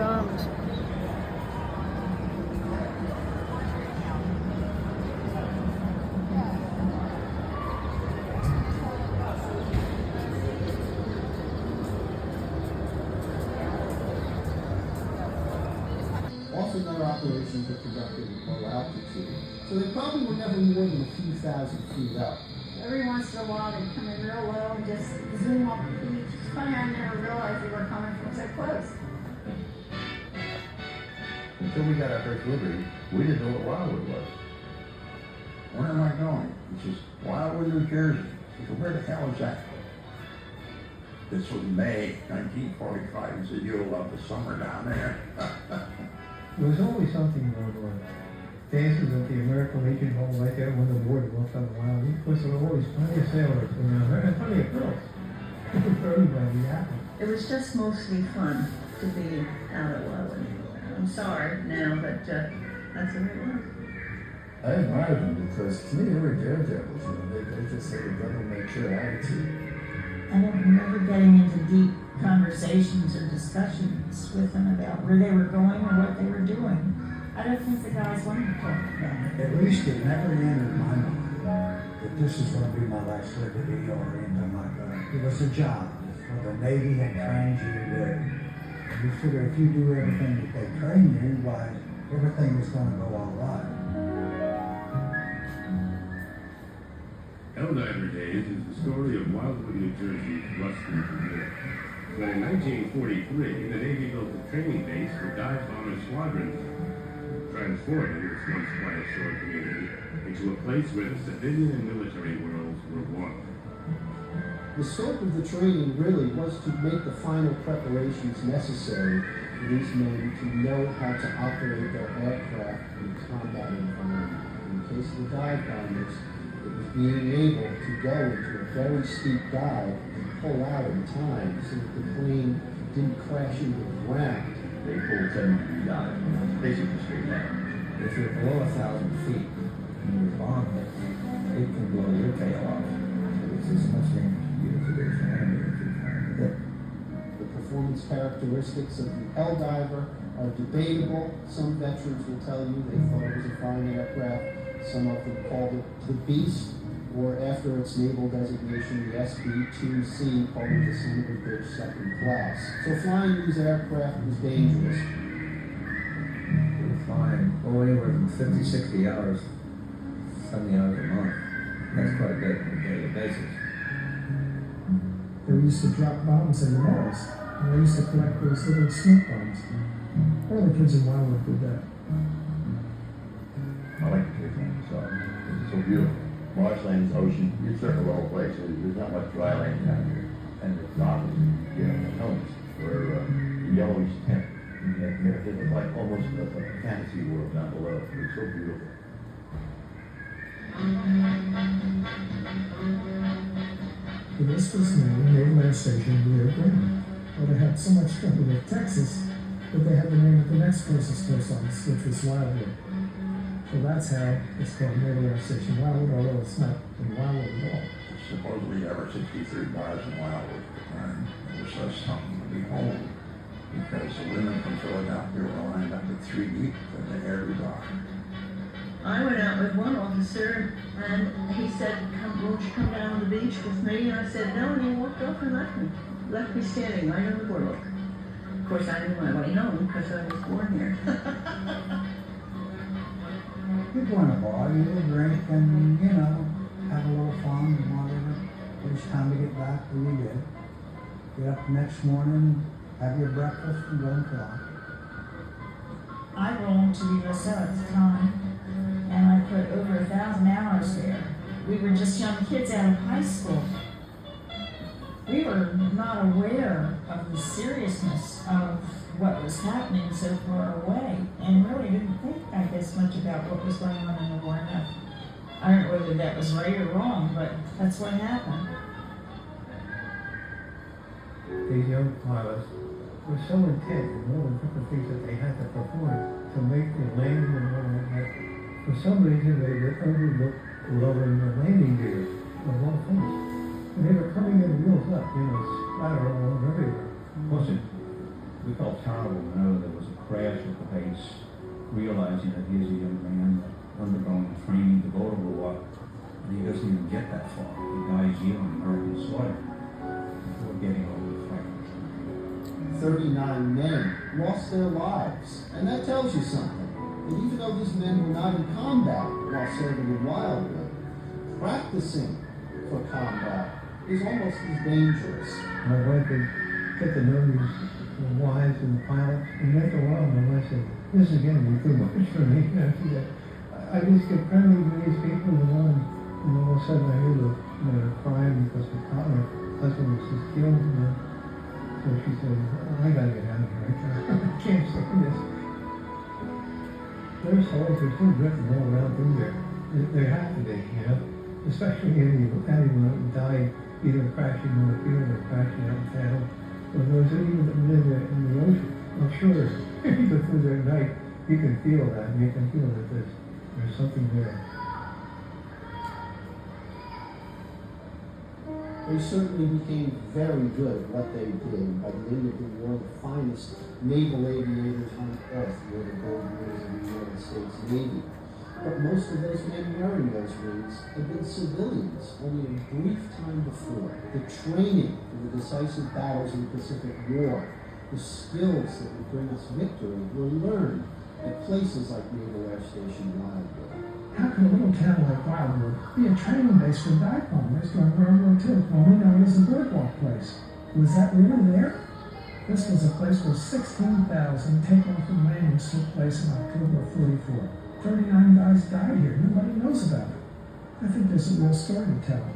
arms. Often their operations are conducted at low altitude, so they probably were never more than a few thousand feet up. Every once in a while they'd come in real low and just zoom off the beach. It's funny, I never realized they were coming from so close. Until we got our first delivery, we didn't know what Wildwood was. Where am I going? He says, Wildwood, New Jersey. He said, where the hell is that? This was May 1945. He said, you'll love the summer down there. There was always something going on. Dances at the American Legion Hall right there when the board once on a while. Of course, there were always plenty of sailors around there and plenty of girls. It was for everybody happy. It was just mostly fun to be out at Wildwood. I'm sorry now, but that's the way it was. I admired them because to me they were daredevils. You know, they just had a devil may care attitude. I don't remember getting into deep conversations or discussions with them about where they were going or what they were doing. I don't think the guys wanted to talk about it. At least it never entered my mind that this is going to be my last liberty or anything like that. It was a job. The Navy had trained you to do. You figure if you do everything that they train you, why everything is going to go all right. Helldiver Days is the story of Wildwood, New Jersey's rusty career. When in 1943, the Navy built a training base for dive bomber squadrons, transforming this once quiet shore community into a place where the civilian and military worlds were one. The scope of the training really was to make the final preparations necessary for these men to know how to operate their aircraft in combat environment. In the case of the dive bombers, it was being able to go into a very steep dive and pull out in time so that the plane didn't crash into the ground. They pulled 7 feet out, basically straight down. If you're below 1,000 feet and you're bombed, it can blow your tail off. It's as much dangerous to you as it is for enemy if you're trying to hit. The performance characteristics of the Helldiver are debatable. Some veterans will tell you they thought it was a fine aircraft. Some of them called it the Beast, or after its naval designation, the SB-2C, called it the son of a bitch second class. So flying these aircraft was dangerous. It was flying anywhere from 50, 60 hours, 70 hours a month. That's quite a bit on a daily basis. They used to drop bombs in the NAS. And they used to collect those little smoke bombs. All the kids in Wildwood did that. I like the case on the side. It's so beautiful. Marshlands, ocean, you circle the whole place. There's not much dry land down here. And it's obviously, you know, the homes were yellowish tint. It was like almost a fantasy world down below. It was so beautiful. But this was named Naval Air Station Rio Grande. Well, they had so much trouble with Texas that they had the name of the next closest post office, which was Wildwood. So that's how it's called Naval Air Station Wildwood, although it's not in Wildwood at all. Supposedly there were 63 bars in Wildwood at the time. It was just something to behold, because the women from Philadelphia were lined up at 3 deep in the every bar. I went out with one officer, and he said, won't you come down on the beach with me? And I said, no, and he walked off and left me standing right on the boardwalk. Of course, I knew my way home because I was born here. You go in a bar, you drink, and, you know, have a little fun and whatever. When it's time to get back, where you did. Get up the next morning, have your breakfast, and go and fly. I belonged to the USO at the time, and I put over 1,000 hours there. We were just young kids out of high school. We were not aware of the seriousness of what was happening so far away, and really didn't think, I guess, much about what was going on in the war enough. I don't know whether that was right or wrong, but that's what happened. These young pilots were so intent in all the different things that they had to perform to make the landing and all that. For some reason, they would overlook lowering the landing gear of all things. And they were coming in wheels up, you know, splatter all over everywhere. Plus, We felt terrible to know there was a crash at the base, realizing that he's a young man undergoing training to go to war, and he doesn't even get that far. He dies here on American soil before getting over the fight. 39 men lost their lives, and that tells you something. And even though these men were not in combat while serving in Wildwood, practicing for combat is almost as dangerous. My wife would get to know these wives and pilots, and after a while my wife said, this is getting too much for me. You know, she said, I just get friendly with these people, and all of a sudden I hear the crying because her husband was just killed. So she said, I gotta get out of here. I can't stand this. Their souls are so drifting all around through there. They have to be, you know, especially anyone who died either crashing on the field or crashing out in town. Or those even that live in the ocean. I'm sure if you go through there at night, you can feel that, and you can feel that there's something there. They certainly became very good at what they did. By the end of the war, the finest naval aviators on earth were the gold wings of the United States Navy. But most of those men wearing those wings had been civilians only a brief time before. The training for the decisive battles in the Pacific War, the skills that would bring us victory, were learned at places like Naval Air Station Wildwood. How could a little town like Wildwood be a training base for dive bombers during World War II, formerly known as the Boardwalk Place? Was that really there? This was a place where 16,000 takeoff and landings took place in October of 44. 39 guys died here. Nobody knows about it. I think there's a real story to tell.